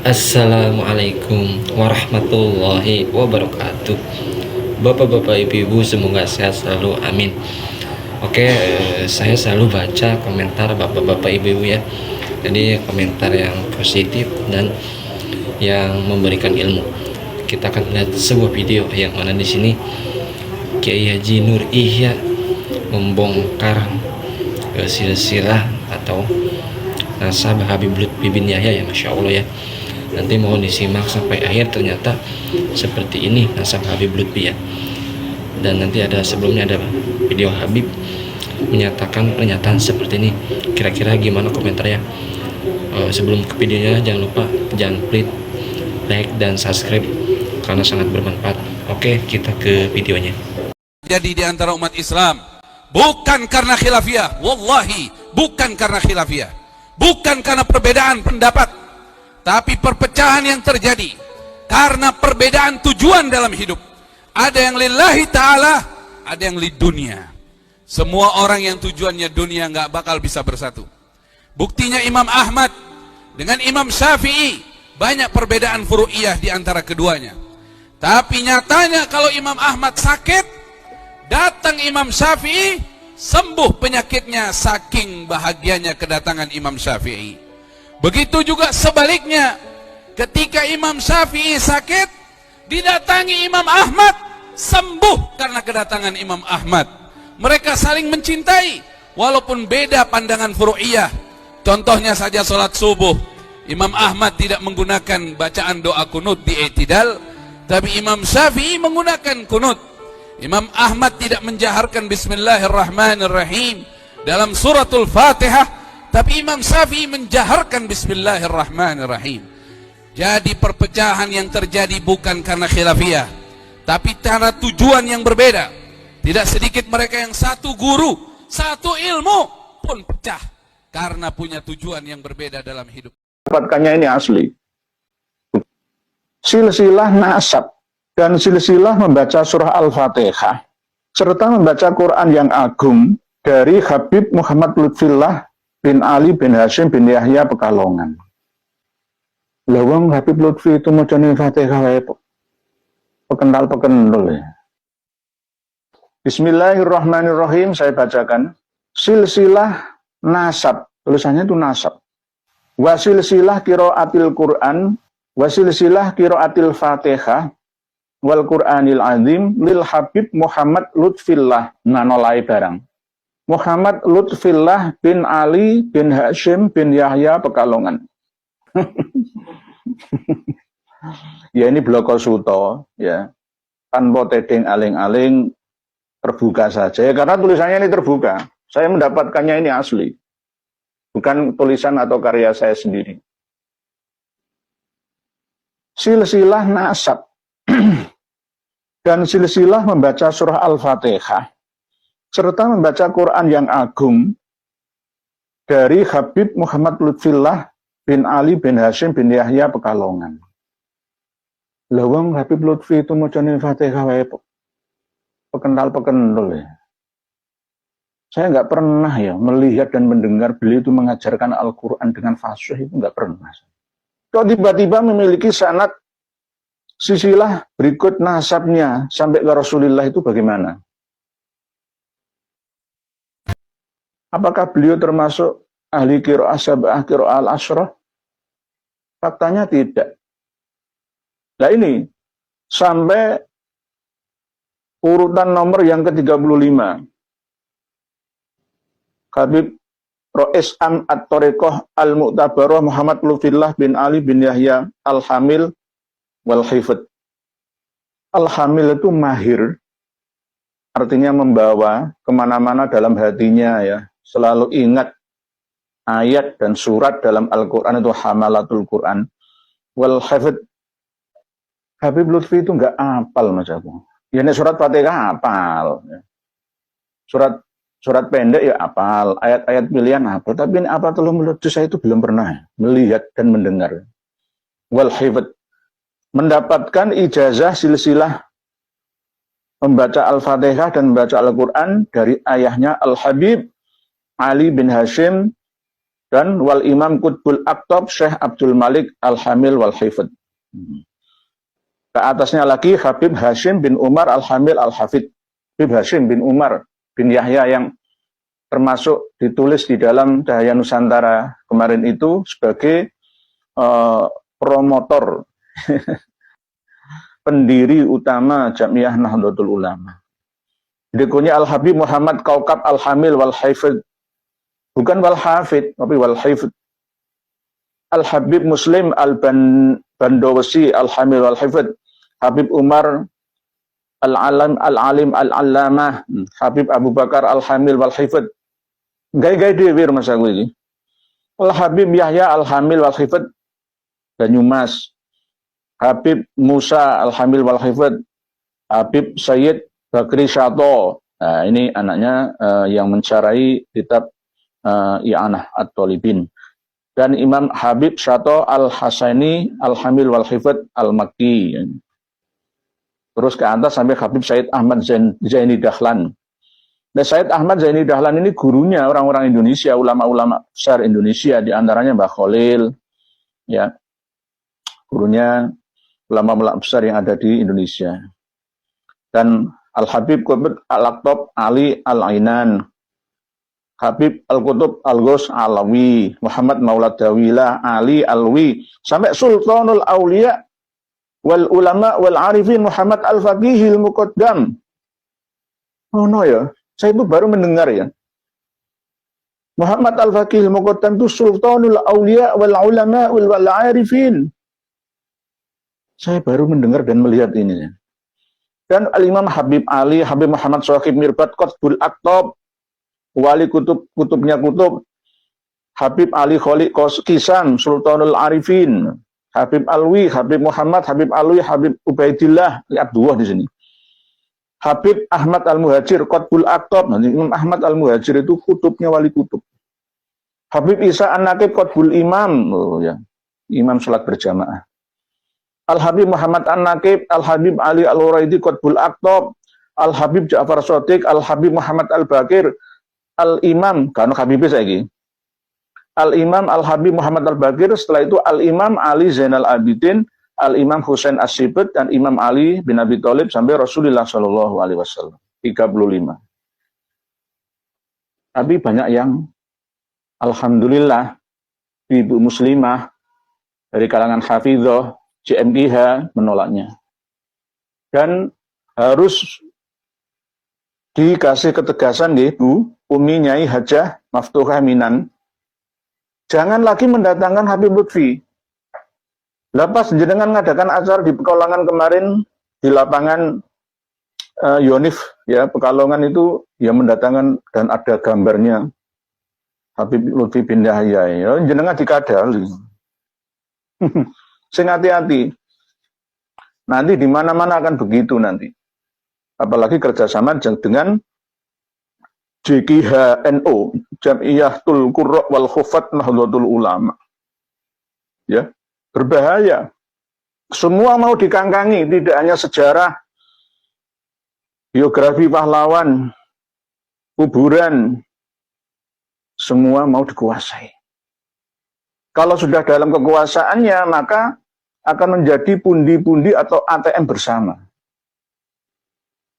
Assalamualaikum warahmatullahi wabarakatuh. Bapak-bapak, ibu-ibu, semoga sehat selalu, amin. Oke, saya selalu baca komentar bapak-bapak, ibu-ibu ya. Jadi komentar yang positif dan yang memberikan ilmu. Kita akan lihat sebuah video yang mana di sini Kiai Haji Nur Ihya membongkar silsilah atau nasab Habib Lutfi bin Yahya, ya Masya Allah ya. Nanti mohon disimak sampai akhir, ternyata seperti ini nasab Habib Lutfi ya. Dan nanti sebelumnya ada video Habib menyatakan pernyataan seperti ini. Kira-kira gimana komentarnya? Sebelum ke videonya, jangan pelit like dan subscribe karena sangat bermanfaat. Oke, kita ke videonya. Jadi di antara umat Islam bukan karena khilafiyah, wallahi bukan karena khilafiyah, bukan karena perbedaan pendapat, tapi perpecahan yang terjadi karena perbedaan tujuan dalam hidup. Ada yang lillahi ta'ala, ada yang lidunia. Semua orang yang tujuannya dunia nggak bakal bisa bersatu. Buktinya Imam Ahmad dengan Imam Syafi'i banyak perbedaan furu'iyah di antara keduanya. Tapi nyatanya kalau Imam Ahmad sakit, datang Imam Syafi'i, sembuh penyakitnya saking bahagianya kedatangan Imam Syafi'i. Begitu juga sebaliknya, ketika Imam Syafi'i sakit, didatangi Imam Ahmad, sembuh karena kedatangan Imam Ahmad. Mereka saling mencintai walaupun beda pandangan furu'iyah. Contohnya saja sholat subuh, Imam Ahmad tidak menggunakan bacaan doa kunut di i'tidal, tapi Imam Syafi'i menggunakan kunut. Imam Ahmad tidak menjaharkan Bismillahirrahmanirrahim dalam suratul Fatihah, tapi Imam Syafi'i menjaharkan Bismillahirrahmanirrahim. Jadi perpecahan yang terjadi bukan karena khilafiyah, tapi karena tujuan yang berbeda. Tidak sedikit mereka yang satu guru, satu ilmu pun pecah karena punya tujuan yang berbeda dalam hidup. Dapatkannya ini asli. Silsilah nasab dan silsilah membaca surah Al-Fatihah serta membaca Quran yang agung dari Habib Muhammad Lutfillah bin Ali bin Hashim bin Yahya Pekalongan. Lawang Habib Lutfi itu mau jadi Fatihah pekenal ya. Bismillahirrahmanirrahim, saya bacakan. Silsilah nasab, tulisannya itu nasab. Wasilsilah qiraatil Quran, wasilsilah qiraatil Fatihah wal Quranil Azim lil Habib Muhammad Lutfillah nanolai barang. Muhammad Lutfillah bin Ali bin Hashim bin Yahya Pekalongan. Ya ini bloko suto ya. Tanpa tedeng aling-aling, terbuka saja ya, karena tulisannya ini terbuka. Saya mendapatkannya ini asli. Bukan tulisan atau karya saya sendiri. Silsilah nasab dan silsilah membaca surah Al-Fatihah serta membaca Quran yang agung dari Habib Muhammad Lutfillah bin Ali bin Hashim bin Yahya Pekalongan. Lawang Habib Lutfi itu mau jadi Fatihah pekenal ya. Saya nggak pernah ya melihat dan mendengar beliau itu mengajarkan Al-Quran dengan fasih, itu nggak pernah. Kok tiba-tiba memiliki sanad silsilah berikut nasabnya sampai ke Rasulullah, itu bagaimana? Apakah beliau termasuk ahli qiraah sab'ah, qiraah al-ashrah? Faktanya tidak. Nah ini sampai urutan nomor yang ke-35. Habib Rois Am At-Tariqah Al-Mu'tabarah Muhammad Lutfillah bin Ali bin Yahya Al-Hamil wal-Hifd. Al-Hamil itu mahir, artinya membawa kemana-mana dalam hatinya ya. Selalu ingat ayat dan surat dalam Al-Quran, itu hamalatul Quran. Wal-Hifd, Habib Lutfi itu enggak apal Mas aku. Ya ini surat Fatihah apal. Surat pendek ya apal, ayat-ayat pilihan apal. Tapi ini apa telur melucu saya itu belum pernah melihat dan mendengar. Wal-Hifd, mendapatkan ijazah silsilah membaca Al-Fatihah dan membaca Al-Quran dari ayahnya Al-Habib Ali bin Hashim Dan wal Imam Qutbul Aqtab Syekh Abdul Malik Al-Hamil wal Hifd. Ke atasnya lagi Habib Hashim bin Umar Al-Hamil Al-Hafid. Habib Hashim bin Umar bin Yahya yang termasuk ditulis di dalam Cahaya Nusantara kemarin itu sebagai promotor pendiri utama Jamiah Nahdlatul Ulama. Berikutnya Al-Habib Muhammad Kaukab Al-Hamil wal Hifd. Bukan wal Hafid, tapi wal Hifd. Al-Habib Muslim Al-Bandawasi Al-Hamil wal Hifd. Habib Umar Al-Alim Al-Allamah. Habib Abu Bakar Al-Hamil wal Hifd. Gaya-gaya dewi masa gue ini. Al-Habib Yahya Al-Hamil wal Hifd. Banyumas. Habib Musa Al-Hamil wal Hifd. Habib Sayyid Bakri Syato. Nah, ini anaknya yang mencarai kitab I'anah At-Talibin. Dan Imam Habib Syato Al-Hasaini Al-Hamil wal Hifd Al-Makki. Terus ke atas sampai Habib Said Ahmad Zaini Dahlan. Nah, Said Ahmad Zaini Dahlan ini gurunya orang-orang Indonesia, ulama-ulama besar Indonesia, di antaranya Mbah Khalil, ya, gurunya ulama-ulama besar yang ada di Indonesia. Dan Al-Habib Qutb Al-Aqtab Ali Al-Ainan, Habib Al-Qutub Al-Ghus Alawi, Muhammad Maulad Dawila Ali Alwi, sampai Sultanul Aulia wal Ulama wal Arifin Muhammad Al-Faqihil Muqaddam. Oh no ya, saya itu baru mendengar ya. Muhammad Al-Faqihil Muqaddam itu Sultanul Aulia wal Ulama wal Arifin. Saya baru mendengar dan melihat ini. Dan Al-Imam Habib Ali, Habib Muhammad Shaqib Mirbat Qutbul Aqtab, wali kutubnya kutub, Habib Ali Khalid Kisam, Sultanul Arifin, Habib Alwi, Habib Muhammad, Habib Alwi, Habib Ubaidillah, lihat dua di sini. Habib Ahmad Al-Muhajir, Qutbul Aqtab, nanti Imam Ahmad Al-Muhajir itu kutubnya wali kutub. Habib Isa An-Naqib, Qutbul Imam, oh ya, imam salat berjamaah. Al-Habib Muhammad An-Naqib, Al-Habib Ali Al-Uraidi, Qutbul Aqtab, Al-Habib Ja'far Shadiq, Al-Habib Muhammad Al-Bakir, Al-Imam, karena Habibnya saya Al-Imam Al-Habib Muhammad Al-Bakir, setelah itu Al-Imam Ali Zainal Abidin, Al-Imam Husain As-Sibit, dan Imam Ali bin Abi Thalib sampai Rasulullah SAW. 35. Tapi banyak yang alhamdulillah ibu muslimah dari kalangan hafidhah, JMIH menolaknya. Dan harus dikasih ketegasan Bu Umi Nyai Hajah Maftuhah Minan, jangan lagi mendatangkan Habib Lutfi. Lepas jenengan ngadakan acara di Pekalongan kemarin di lapangan Yonif ya, Pekalongan itu ya mendatangkan dan ada gambarnya Habib Lutfi bin Yahya ya, jenengan dikadal. Sing hati-hati. Nanti di mana-mana akan begitu nanti. Apalagi kerjasama dengan JKHNO, Jamiyatul Qurra wal Hufat Nahdlatul Ulama. Ya, berbahaya. Semua mau dikangkangi, tidak hanya sejarah, biografi pahlawan, kuburan, semua mau dikuasai. Kalau sudah dalam kekuasaannya, maka akan menjadi pundi-pundi atau ATM bersama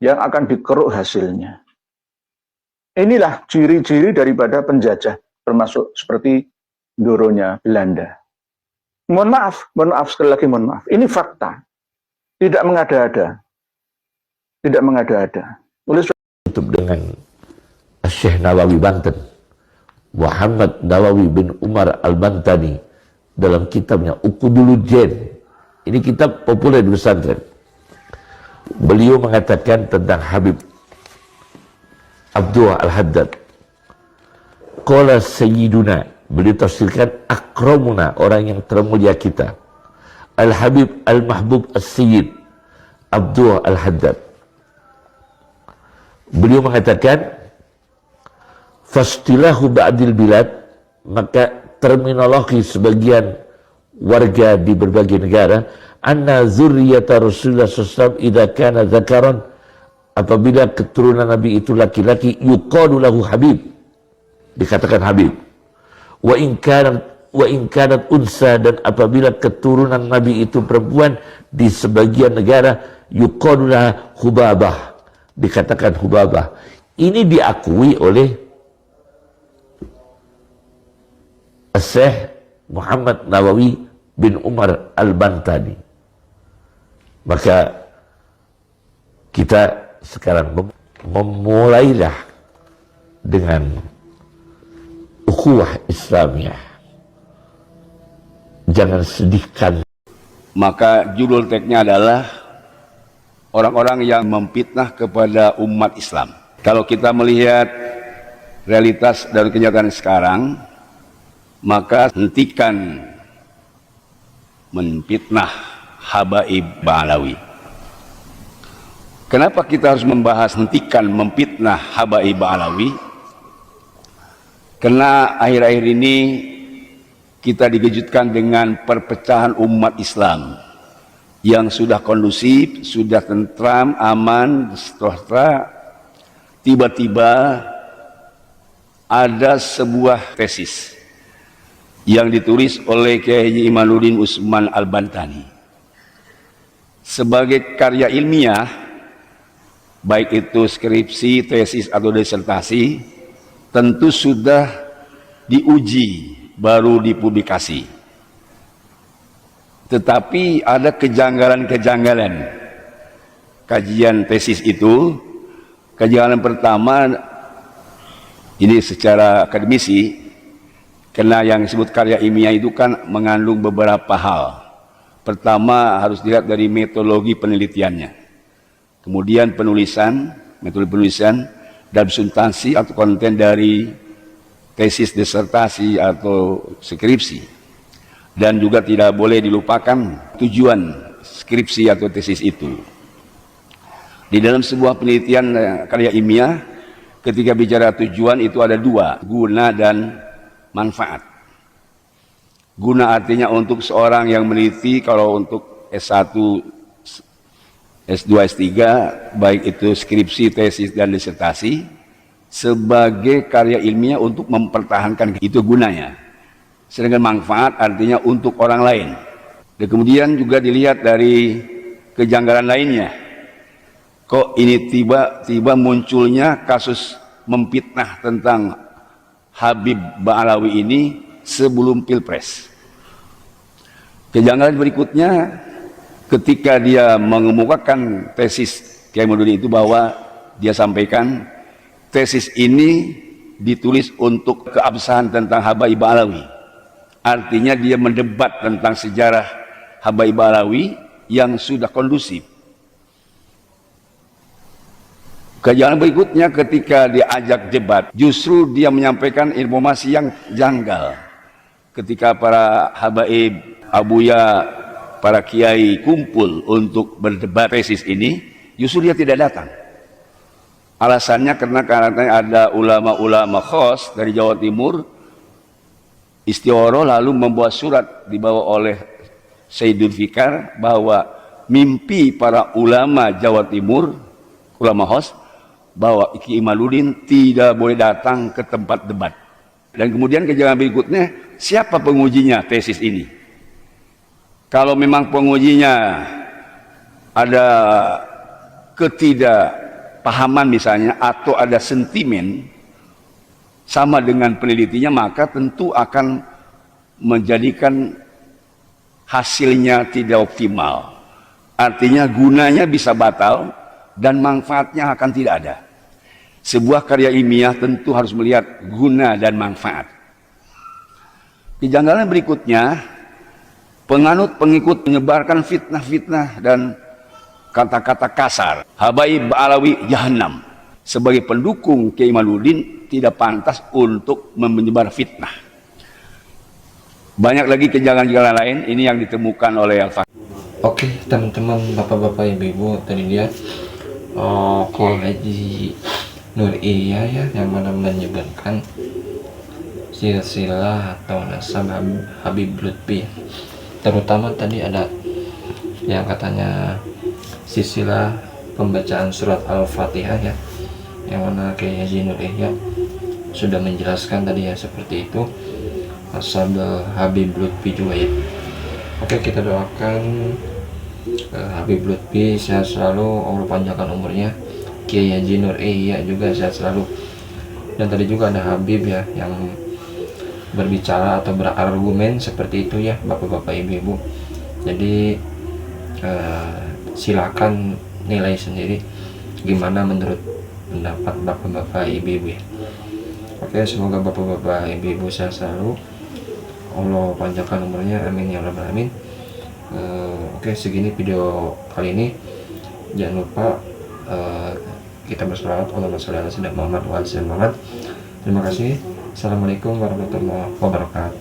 yang akan dikeruk hasilnya. Inilah ciri-ciri daripada penjajah, termasuk seperti doronya Belanda. Mohon maaf sekali lagi mohon maaf. Ini fakta, tidak mengada-ada, tidak mengada-ada. Tutup dengan Syekh Nawawi Banten, Muhammad Nawawi bin Umar Al-Bantani dalam kitabnya Uqudul Jen. Ini kitab populer di pesantren. Beliau mengatakan tentang Habib Abdullah Al-Haddad. Qala Sayyiduna, beliau tafsirkan akramuna, orang yang termulia kita. Al-Habib Al-Mahbub As-Sayyid Abdullah Al-Haddad. Beliau mengatakan fastilahu ba'dil bilad, maka terminologi sebagian warga di berbagai negara, anna zurriyata Rasulullah SAW idza kana dzakaran, apabila keturunan Nabi itu laki-laki, yuqalu lahu Habib, dikatakan Habib. wa in kanat unsa, dan apabila keturunan Nabi itu perempuan, di sebagian negara yuqaluna Hubabah, dikatakan Hubabah. Ini diakui oleh Syekh Muhammad Nawawi bin Umar Al-Bantani. Maka kita sekarang memulailah dengan ukhuwah Islamiyah. Jangan sedihkan. Maka judul tagnya adalah orang-orang yang memfitnah kepada umat Islam. Kalau kita melihat realitas dan kenyataan sekarang, maka hentikan memfitnah habaib Ba'alawi. Kenapa kita harus membahas hentikan memfitnah habaib Ba'alawi? Karena akhir-akhir ini kita dikejutkan dengan perpecahan umat Islam yang sudah kondusif, sudah tentram, aman, sejahtera. Tiba-tiba ada sebuah tesis yang ditulis oleh Kiai Haji Imanuddin Utsman Al-Bantani sebagai karya ilmiah, baik itu skripsi, tesis atau disertasi, tentu sudah diuji baru dipublikasi. Tetapi ada kejanggalan-kejanggalan kajian tesis itu. Kejanggalan pertama, ini secara akademisi, karena yang disebut karya ilmiah itu kan mengandung beberapa hal. Pertama, harus dilihat dari metodologi penelitiannya. Kemudian penulisan, metode penulisan, dan substansi atau konten dari tesis, disertasi atau skripsi. Dan juga tidak boleh dilupakan tujuan skripsi atau tesis itu. Di dalam sebuah penelitian karya ilmiah, ketika bicara tujuan itu ada dua, guna dan manfaat. Guna artinya untuk seorang yang meneliti, kalau untuk S1, S2, S3, baik itu skripsi, tesis, dan disertasi, sebagai karya ilmiah untuk mempertahankan, itu gunanya. Sedangkan manfaat artinya untuk orang lain. Dan kemudian juga dilihat dari kejanggalan lainnya. Kok ini tiba-tiba munculnya kasus memfitnah tentang Habib Ba'alawi ini sebelum Pilpres. Kejanggalan berikutnya, ketika dia mengemukakan tesis Kiai Imanuddin itu, bahwa dia sampaikan tesis ini ditulis untuk keabsahan tentang Habaib Ba'alawi. Artinya dia mendebat tentang sejarah Habaib Ba'alawi yang sudah kondusif. Kejanggalan berikutnya, ketika diajak debat, justru dia menyampaikan informasi yang janggal. Ketika para habaib, abuya, para kiai kumpul untuk berdebat tesis ini, justru dia tidak datang. Alasannya karena ada ulama-ulama khos dari Jawa Timur istiwaro, lalu membuat surat dibawa oleh Sayyidul Fikar bahwa mimpi para ulama Jawa Timur, ulama khos, bahwa Kiai Imanuddin tidak boleh datang ke tempat debat. Dan kemudian kejanggalan berikutnya, siapa pengujinya tesis ini? Kalau memang pengujinya ada ketidakpahaman misalnya, atau ada sentimen sama dengan penelitinya, maka tentu akan menjadikan hasilnya tidak optimal. Artinya gunanya bisa batal dan manfaatnya akan tidak ada. Sebuah karya ilmiah tentu harus melihat guna dan manfaat. Kejanggalan berikutnya, penganut pengikut menyebarkan fitnah-fitnah dan kata-kata kasar. Habaib Ba'alawi Jahannam. Sebagai pendukung Kiai Imanuddin tidak pantas untuk menyebar fitnah. Banyak lagi kejanggalan-kejanggalan lain, ini yang ditemukan oleh Al-Fakih. Oke, teman-teman, bapak-bapak, ibu-ibu, tadi dia Kiai Haji Nur Iya ya, yang mana menyebarkan silsilah atau nasab Habib Lutfi. Terutama tadi ada yang katanya silsilah pembacaan surat Al-Fatihah ya, yang mana Kiai Haji Nur Iya sudah menjelaskan tadi ya seperti itu. Habib Lutfi juga ya. Oke, kita doakan Habib Lutfi sehat selalu, Allah panjangkan umurnya. Kiai Haji Nur Ihya juga sehat selalu. Dan tadi juga ada Habib ya yang berbicara atau berargumen seperti itu ya bapak-bapak ibu-ibu. Jadi silakan nilai sendiri gimana menurut pendapat bapak-bapak ibu-ibu ya. Oke, semoga bapak-bapak ibu-ibu sehat selalu, Allah panjangkan umurnya, amin ya rabbal alamin. Oke, segini video kali ini. Jangan lupa kita berselawat Allahumma sholli ala sayyidina Muhammad wa ala sayyidina Muhammad. Terima kasih. Assalamualaikum warahmatullahi wabarakatuh.